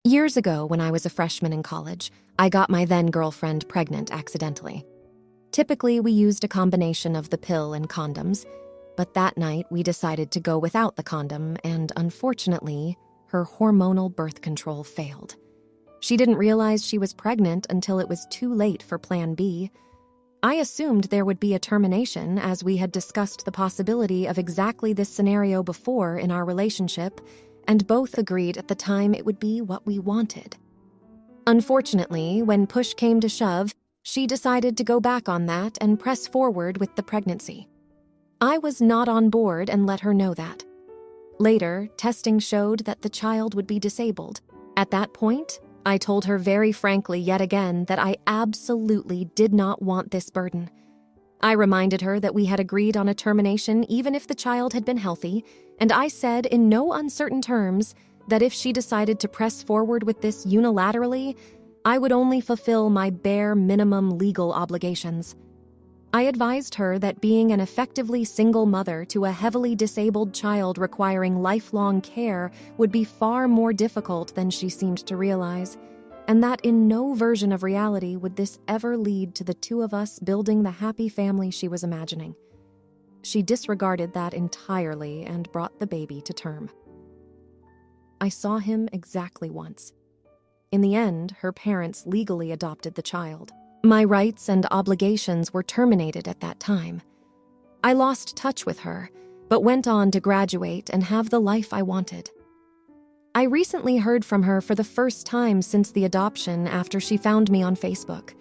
Years ago, when I was a freshman in college, I got my then-girlfriend pregnant accidentally. Typically, we used a combination of the pill and condoms, but that night we decided to go without the condom, and unfortunately, her hormonal birth control failed. She didn't realize she was pregnant until it was too late for Plan B. I assumed there would be a termination, as we had discussed the possibility of exactly this scenario before in our relationship, and both agreed at the time it would be what we wanted. Unfortunately, when push came to shove, she decided to go back on that and press forward with the pregnancy. I was not on board and let her know that. Later, testing showed that the child would be disabled. At that point, I told her very frankly yet again that I absolutely did not want this burden. I reminded her that we had agreed on a termination even if the child had been healthy, and I said in no uncertain terms that if she decided to press forward with this unilaterally, I would only fulfill my bare minimum legal obligations. I advised her that being an effectively single mother to a heavily disabled child requiring lifelong care would be far more difficult than she seemed to realize, and that in no version of reality would this ever lead to the two of us building the happy family she was imagining. She disregarded that entirely and brought the baby to term. I saw him exactly once. In the end, her parents legally adopted the child. My rights and obligations were terminated at that time. I lost touch with her, but went on to graduate and have the life I wanted. I recently heard from her for the first time since the adoption after she found me on Facebook.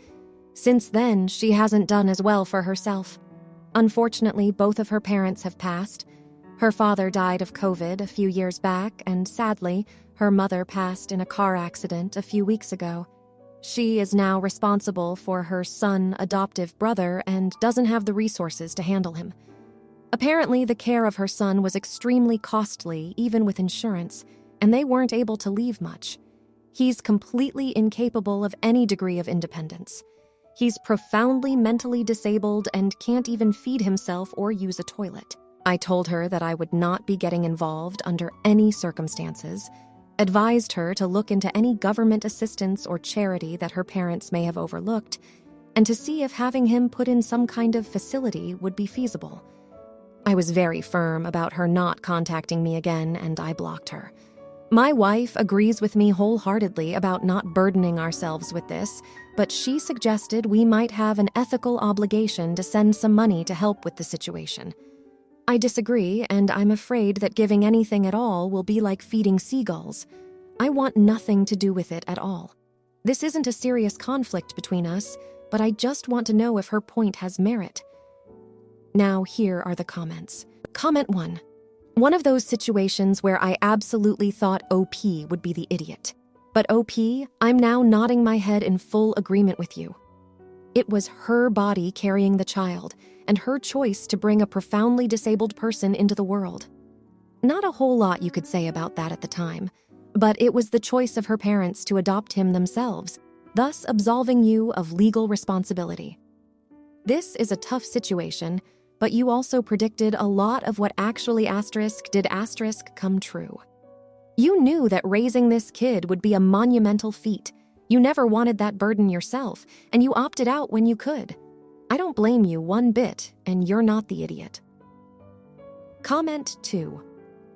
Since then, she hasn't done as well for herself. Unfortunately, both of her parents have passed. Her father died of COVID a few years back, and sadly, her mother passed in a car accident a few weeks ago. She is now responsible for her son, adoptive brother, and doesn't have the resources to handle him. Apparently, the care of her son was extremely costly, even with insurance, and they weren't able to leave much. He's completely incapable of any degree of independence. He's profoundly mentally disabled and can't even feed himself or use a toilet. I told her that I would not be getting involved under any circumstances, advised her to look into any government assistance or charity that her parents may have overlooked, and to see if having him put in some kind of facility would be feasible. I was very firm about her not contacting me again, and I blocked her. My wife agrees with me wholeheartedly about not burdening ourselves with this, but she suggested we might have an ethical obligation to send some money to help with the situation. I disagree, and I'm afraid that giving anything at all will be like feeding seagulls. I want nothing to do with it at all. This isn't a serious conflict between us, but I just want to know if her point has merit. Now, here are the comments. Comment 1. One of those situations where I absolutely thought OP would be the idiot. But OP, I'm now nodding my head in full agreement with you. It was her body carrying the child, and her choice to bring a profoundly disabled person into the world. Not a whole lot you could say about that at the time, but it was the choice of her parents to adopt him themselves, thus absolving you of legal responsibility. This is a tough situation, but you also predicted a lot of what actually did come true. You knew that raising this kid would be a monumental feat. You never wanted that burden yourself, and you opted out when you could. I don't blame you one bit, and you're not the idiot. Comment 2.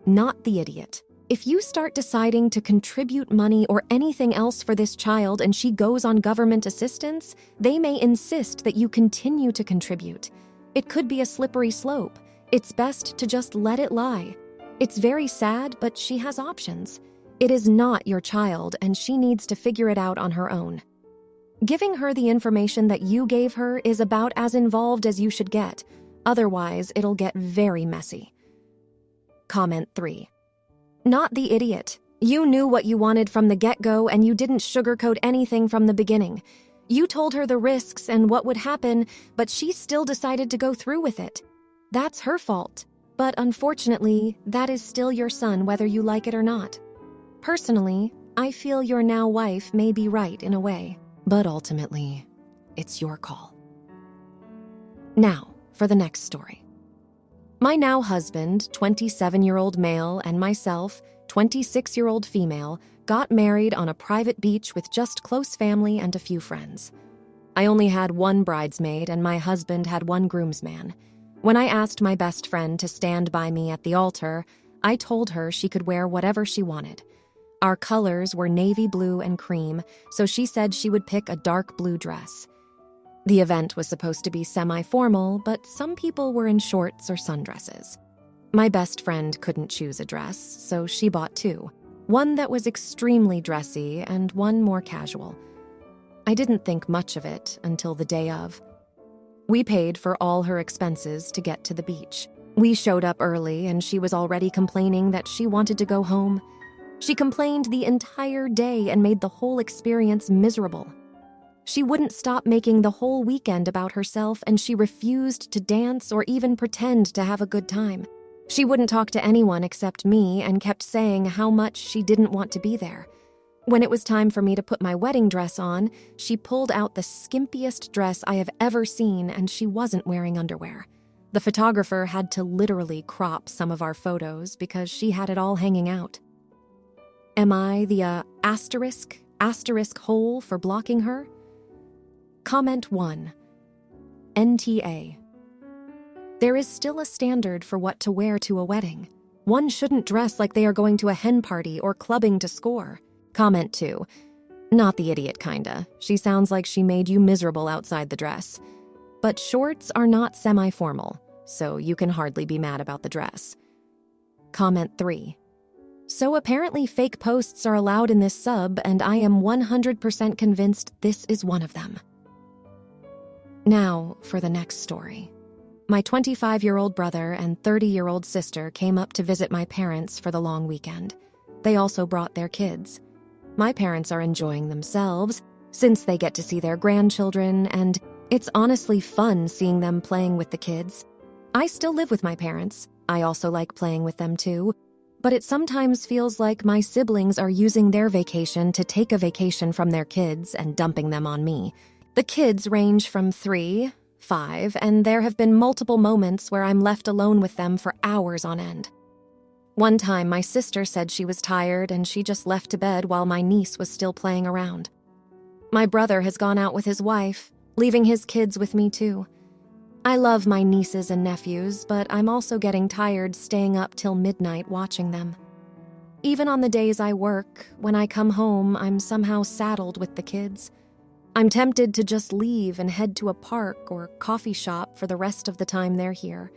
Not the idiot. If you start deciding to contribute money or anything else for this child and she goes on government assistance, they may insist that you continue to contribute. It could be a slippery slope. It's best to just let it lie. It's very sad, but she has options. It is not your child, and she needs to figure it out on her own. Giving her the information that you gave her is about as involved as you should get. Otherwise, it'll get very messy. Comment 3. Not the idiot. You knew what you wanted from the get-go, and you didn't sugarcoat anything from the beginning. You told her the risks and what would happen, but she still decided to go through with it. That's her fault. But unfortunately, that is still your son whether you like it or not. Personally, I feel your now wife may be right in a way. But ultimately, it's your call. Now, for the next story. My now husband, 27-year-old male, and myself, 26-year-old female, got married on a private beach with just close family and a few friends. I only had one bridesmaid and my husband had one groomsman. When I asked my best friend to stand by me at the altar, I told her she could wear whatever she wanted. Our colors were navy blue and cream, so she said she would pick a dark blue dress. The event was supposed to be semi-formal, but some people were in shorts or sundresses. My best friend couldn't choose a dress, so she bought two. One that was extremely dressy and one more casual. I didn't think much of it until the day of. We paid for all her expenses to get to the beach. We showed up early and she was already complaining that she wanted to go home. She complained the entire day and made the whole experience miserable. She wouldn't stop making the whole weekend about herself, and she refused to dance or even pretend to have a good time. She wouldn't talk to anyone except me and kept saying how much she didn't want to be there. When it was time for me to put my wedding dress on, she pulled out the skimpiest dress I have ever seen, and she wasn't wearing underwear. The photographer had to literally crop some of our photos because she had it all hanging out. Am I the asterisk hole for blocking her? Comment 1. NTA. There is still a standard for what to wear to a wedding. One shouldn't dress like they are going to a hen party or clubbing to score. Comment 2. Not the idiot kinda. She sounds like she made you miserable outside the dress. But shorts are not semi-formal, so you can hardly be mad about the dress. Comment 3. So apparently fake posts are allowed in this sub, and I am 100% convinced this is one of them. Now for the next story. My 25-year-old brother and 30-year-old sister came up to visit my parents for the long weekend. They also brought their kids. My parents are enjoying themselves since they get to see their grandchildren, and it's honestly fun seeing them playing with the kids. I still live with my parents. I also like playing with them too, but it sometimes feels like my siblings are using their vacation to take a vacation from their kids and dumping them on me. The kids range from 3, 5, and there have been multiple moments where I'm left alone with them for hours on end. One time, my sister said she was tired and she just left to bed while my niece was still playing around. My brother has gone out with his wife, leaving his kids with me too. I love my nieces and nephews, but I'm also getting tired staying up till midnight watching them. Even on the days I work, when I come home, I'm somehow saddled with the kids. I'm tempted to just leave and head to a park or coffee shop for the rest of the time they're here.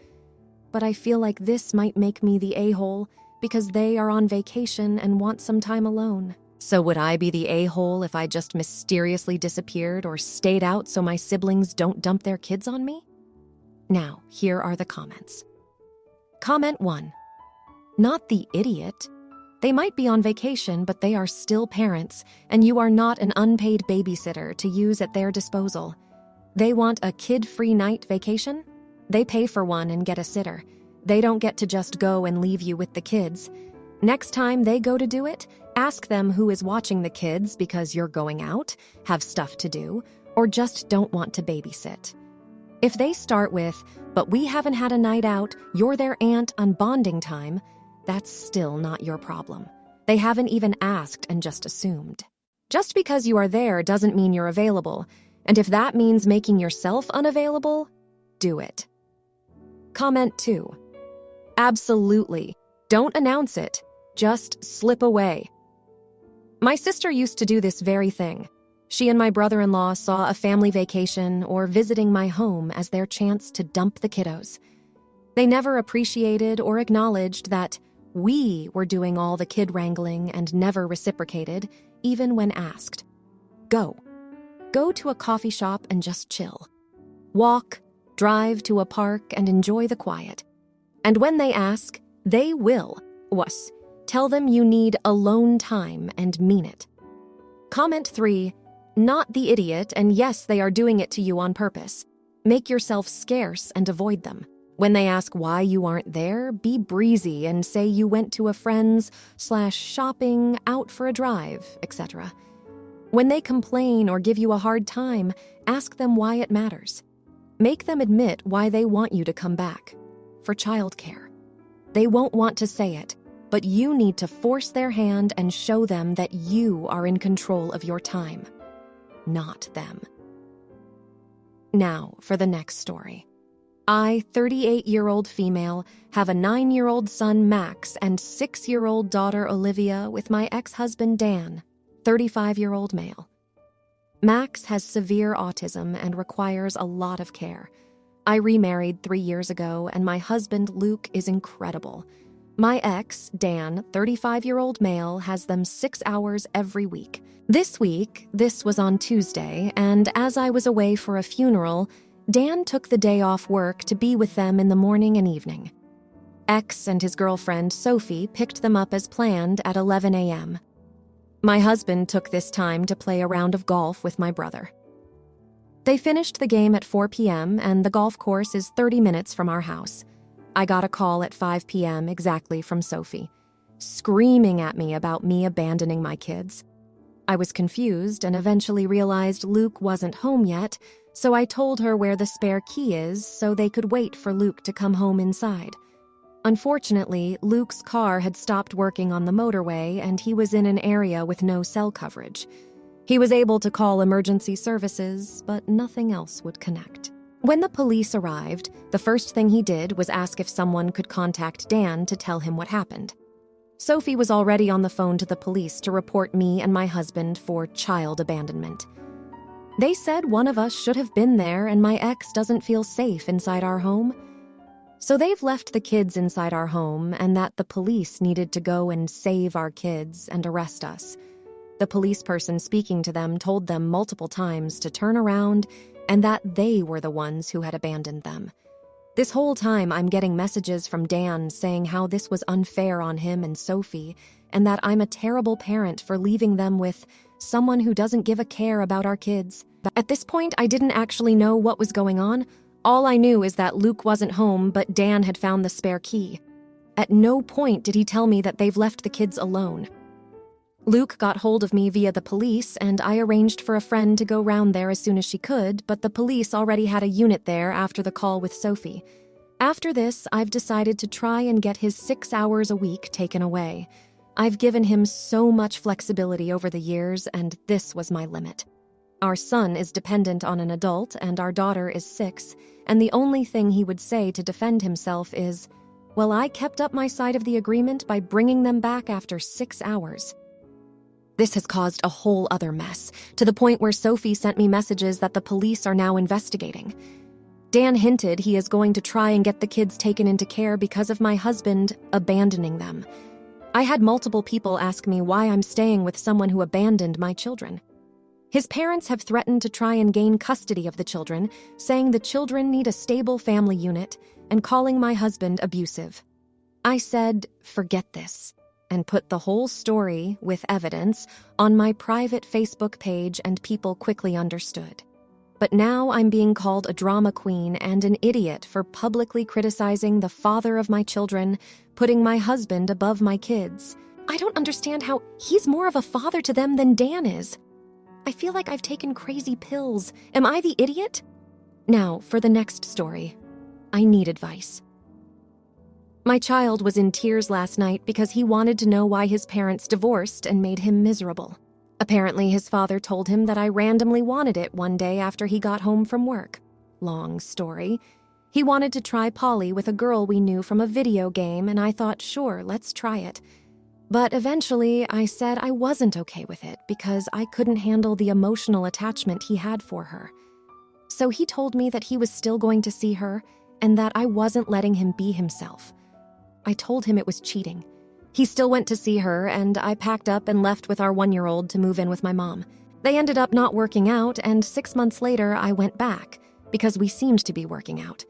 But I feel like this might make me the a-hole because they are on vacation and want some time alone. So would I be the a-hole if I just mysteriously disappeared or stayed out so my siblings don't dump their kids on me? Now, here are the comments. Comment 1. Not the idiot. They might be on vacation, but they are still parents, and you are not an unpaid babysitter to use at their disposal. They want a kid-free night vacation? They pay for one and get a sitter. They don't get to just go and leave you with the kids. Next time they go to do it, ask them who is watching the kids because you're going out, have stuff to do, or just don't want to babysit. If they start with, "But we haven't had a night out, you're their aunt on bonding time," that's still not your problem. They haven't even asked and just assumed. Just because you are there doesn't mean you're available, and if that means making yourself unavailable, do it. Comment 2. Absolutely. Don't announce it. Just slip away. My sister used to do this very thing. She and my brother-in-law saw a family vacation or visiting my home as their chance to dump the kiddos. They never appreciated or acknowledged that we were doing all the kid wrangling and never reciprocated, even when asked. Go. Go to a coffee shop and just chill. Walk, drive to a park and enjoy the quiet. And when they ask, they will. Tell them you need alone time and mean it. Comment 3. Not the idiot, and yes, they are doing it to you on purpose. Make yourself scarce and avoid them. When they ask why you aren't there, be breezy and say you went to a friend's/shopping, out for a drive, etc. When they complain or give you a hard time, ask them why it matters. Make them admit why they want you to come back. For childcare. They won't want to say it, but you need to force their hand and show them that you are in control of your time, not them. Now for the next story. I, 38-year-old female, have a 9-year-old son, Max, and 6-year-old daughter, Olivia, with my ex-husband, Dan, 35-year-old male. Max has severe autism and requires a lot of care. I remarried 3 years ago, and my husband, Luke, is incredible. My ex, Dan, 35-year-old male, has them 6 hours every week. This week, this was on Tuesday, and as I was away for a funeral, Dan took the day off work to be with them in the morning and evening. X and his girlfriend, Sophie, picked them up as planned at 11 a.m. My husband took this time to play a round of golf with my brother. They finished the game at 4 p.m., and the golf course is 30 minutes from our house. I got a call at 5 p.m. exactly from Sophie, screaming at me about me abandoning my kids. I was confused and eventually realized Luke wasn't home yet, so I told her where the spare key is so they could wait for Luke to come home inside. Unfortunately, Luke's car had stopped working on the motorway and he was in an area with no cell coverage. He was able to call emergency services, but nothing else would connect. When the police arrived, the first thing he did was ask if someone could contact Dan to tell him what happened. Sophie was already on the phone to the police to report me and my husband for child abandonment. They said one of us should have been there and my ex doesn't feel safe inside our home. So they've left the kids inside our home and that the police needed to go and save our kids and arrest us. The police person speaking to them told them multiple times to turn around and that they were the ones who had abandoned them. This whole time I'm getting messages from Dan saying how this was unfair on him and Sophie and that I'm a terrible parent for leaving them with someone who doesn't give a care about our kids. At this point, I didn't actually know what was going on. All I knew is that Luke wasn't home, but Dan had found the spare key. At no point did he tell me that they've left the kids alone. Luke got hold of me via the police, and I arranged for a friend to go round there as soon as she could, but the police already had a unit there after the call with Sophie. After this, I've decided to try and get his 6 hours a week taken away. I've given him so much flexibility over the years, and this was my limit. Our son is dependent on an adult, and our daughter is 6, and the only thing he would say to defend himself is, well, I kept up my side of the agreement by bringing them back after 6 hours. This has caused a whole other mess, to the point where Sophie sent me messages that the police are now investigating. Dan hinted he is going to try and get the kids taken into care because of my husband abandoning them. I had multiple people ask me why I'm staying with someone who abandoned my children. His parents have threatened to try and gain custody of the children, saying the children need a stable family unit and calling my husband abusive. I said, forget this, and put the whole story, with evidence, on my private Facebook page and people quickly understood. But now I'm being called a drama queen and an idiot for publicly criticizing the father of my children, putting my husband above my kids. I don't understand how he's more of a father to them than Dan is. I feel like I've taken crazy pills. Am I the idiot? Now, for the next story. I need advice. My child was in tears last night because he wanted to know why his parents divorced and made him miserable. Apparently, his father told him that I randomly wanted it one day after he got home from work. Long story. He wanted to try poly with a girl we knew from a video game, and I thought, sure, let's try it. But eventually, I said I wasn't okay with it because I couldn't handle the emotional attachment he had for her. So he told me that he was still going to see her and that I wasn't letting him be himself. I told him it was cheating. He still went to see her, and I packed up and left with our 1-year-old to move in with my mom. They ended up not working out, and 6 months later, I went back because we seemed to be working out.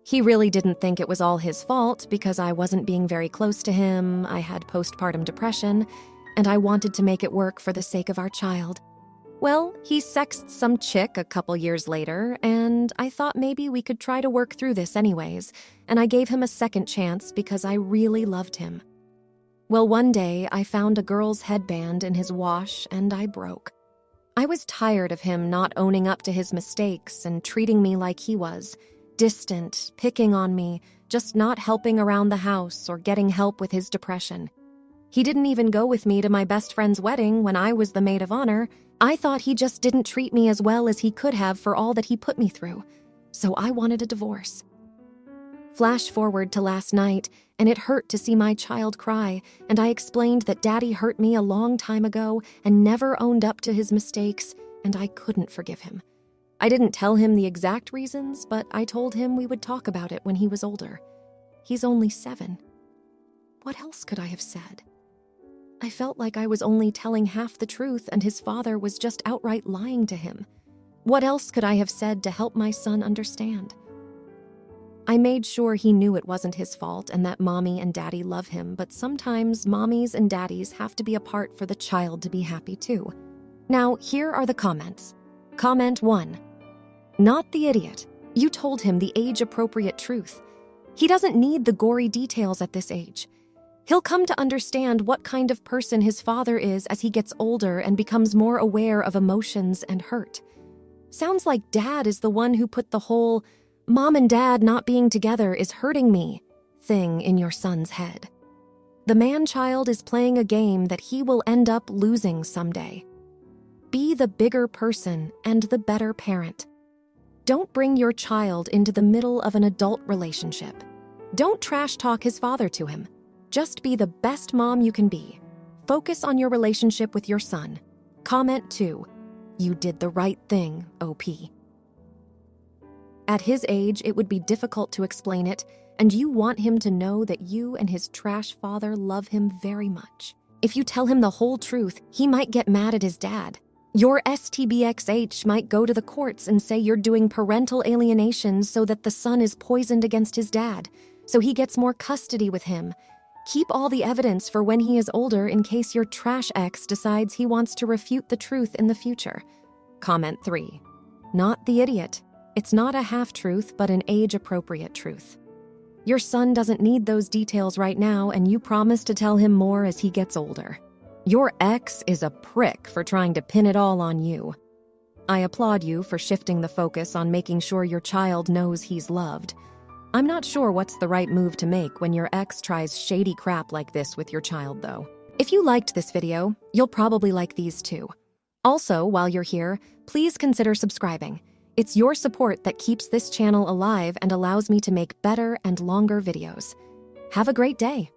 He really didn't think it was all his fault because I wasn't being very close to him, I had postpartum depression, and I wanted to make it work for the sake of our child. Well, he sexted some chick a couple years later, and I thought maybe we could try to work through this anyways, and I gave him a second chance because I really loved him. Well, one day, I found a girl's headband in his wash, and I broke. I was tired of him not owning up to his mistakes and treating me like he was, distant, picking on me, just not helping around the house or getting help with his depression. He didn't even go with me to my best friend's wedding when I was the maid of honor. I thought he just didn't treat me as well as he could have for all that he put me through, so I wanted a divorce. Flash forward to last night, and it hurt to see my child cry, and I explained that Daddy hurt me a long time ago and never owned up to his mistakes, and I couldn't forgive him. I didn't tell him the exact reasons, but I told him we would talk about it when he was older. He's only 7. What else could I have said? I felt like I was only telling half the truth and his father was just outright lying to him. What else could I have said to help my son understand? I made sure he knew it wasn't his fault and that Mommy and Daddy love him, but sometimes mommies and daddies have to be apart for the child to be happy too. Now, here are the comments. Comment 1. Not the idiot. You told him the age-appropriate truth. He doesn't need the gory details at this age. He'll come to understand what kind of person his father is as he gets older and becomes more aware of emotions and hurt. Sounds like Dad is the one who put the whole "Mom and Dad not being together is hurting me" thing in your son's head. The man-child is playing a game that he will end up losing someday. Be the bigger person and the better parent. Don't bring your child into the middle of an adult relationship. Don't trash talk his father to him. Just be the best mom you can be. Focus on your relationship with your son. Comment 2. You did the right thing, OP. At his age, it would be difficult to explain it, and you want him to know that you and his trash father love him very much. If you tell him the whole truth, he might get mad at his dad. Your STBXH might go to the courts and say you're doing parental alienation so that the son is poisoned against his dad, so he gets more custody with him. Keep all the evidence for when he is older in case your trash ex decides he wants to refute the truth in the future. Comment 3. Not the idiot. It's not a half-truth, but an age-appropriate truth. Your son doesn't need those details right now, and you promise to tell him more as he gets older. Your ex is a prick for trying to pin it all on you. I applaud you for shifting the focus on making sure your child knows he's loved. I'm not sure what's the right move to make when your ex tries shady crap like this with your child, though. If you liked this video, you'll probably like these too. Also, while you're here, please consider subscribing. It's your support that keeps this channel alive and allows me to make better and longer videos. Have a great day.